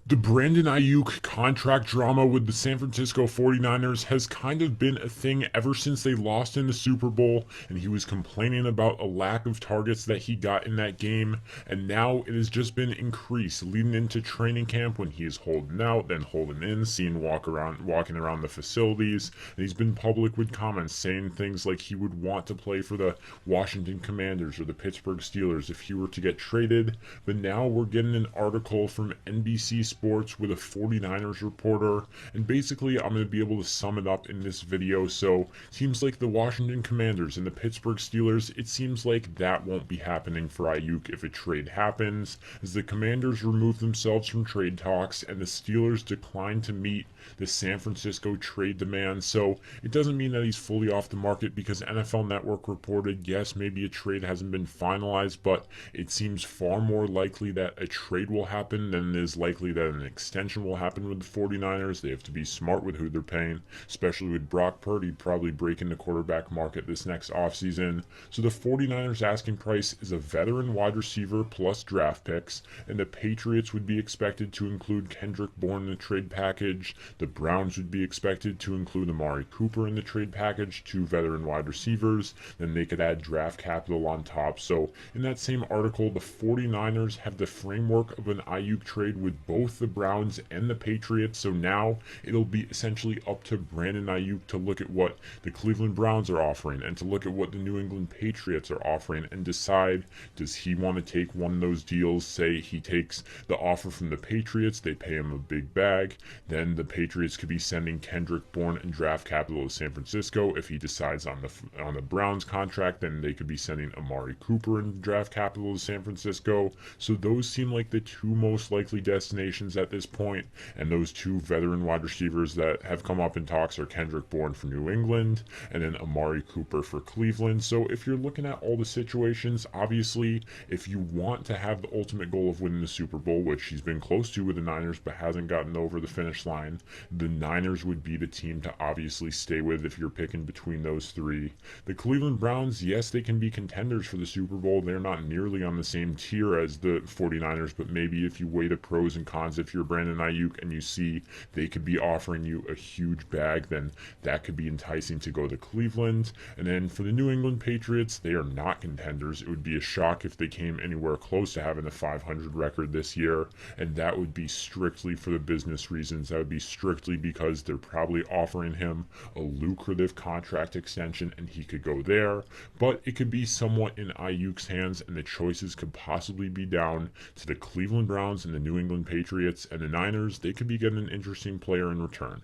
The Brandon Aiyuk contract drama with the San Francisco 49ers has kind of been a thing ever since they lost in the Super Bowl, and he was complaining about a lack of targets that he got in that game, and now it has just been increased leading into training camp when he is holding out, then holding in, seen walking around the facilities, and he's been public with comments saying things like he would want to play for the Washington Commanders or the Pittsburgh Steelers if he were to get traded. But now we're getting an article from NBC Sports with a 49ers reporter, and basically I'm going to be able to sum it up in this video. So seems like the Washington Commanders and the Pittsburgh Steelers, it seems like that won't be happening for Aiyuk if a trade happens, as the Commanders remove themselves from trade talks and the Steelers decline to meet the San Francisco trade demand. So it doesn't mean that he's fully off the market, because NFL Network reported, yes, maybe a trade hasn't been finalized, but it seems far more likely that a trade will happen than it is likely that an extension will happen with the 49ers. They have to be smart with who they're paying, especially with Brock Purdy probably breaking the quarterback market this next offseason. So the 49ers asking price is a veteran wide receiver plus draft picks, and the Patriots would be expected to include Kendrick Bourne in the trade package. The Browns would be expected to include Amari Cooper in the trade package, two veteran wide receivers. Then they could add draft capital on top. So in that same article, the 49ers have the framework of an Aiyuk trade with both the Browns and the Patriots. So now it'll be essentially up to Brandon Aiyuk to look at what the Cleveland Browns are offering and to look at what the New England Patriots are offering and decide, does he want to take one of those deals? Say he takes the offer from the Patriots, they pay him a big bag, then the Patriots could be sending Kendrick Bourne and draft capital to San Francisco. If he decides on the Browns contract, then they could be sending Amari Cooper and draft capital to San Francisco. So those seem like the two most likely destinations at this point, and those two veteran wide receivers that have come up in talks are Kendrick Bourne for New England and then Amari Cooper for Cleveland. So if you're looking at all the situations, obviously if you want to have the ultimate goal of winning the Super Bowl, which he's been close to with the Niners but hasn't gotten over the finish line, the Niners would be the team to obviously stay with if you're picking between those three. The Cleveland Browns, yes, they can be contenders for the Super Bowl. They're not nearly on the same tier as the 49ers, but maybe if you weigh the pros and cons, if you're Brandon Aiyuk and you see they could be offering you a huge bag, then that could be enticing to go to Cleveland. And then for the New England Patriots, they are not contenders. It would be a shock if they came anywhere close to having a 500 record this year, and that would be strictly for the business reasons. That would be strictly because they're probably offering him a lucrative contract extension and he could go there. But it could be somewhat in Aiyuk's hands, and the choices could possibly be down to the Cleveland Browns and the New England Patriots, and the Niners, they could be getting an interesting player in return.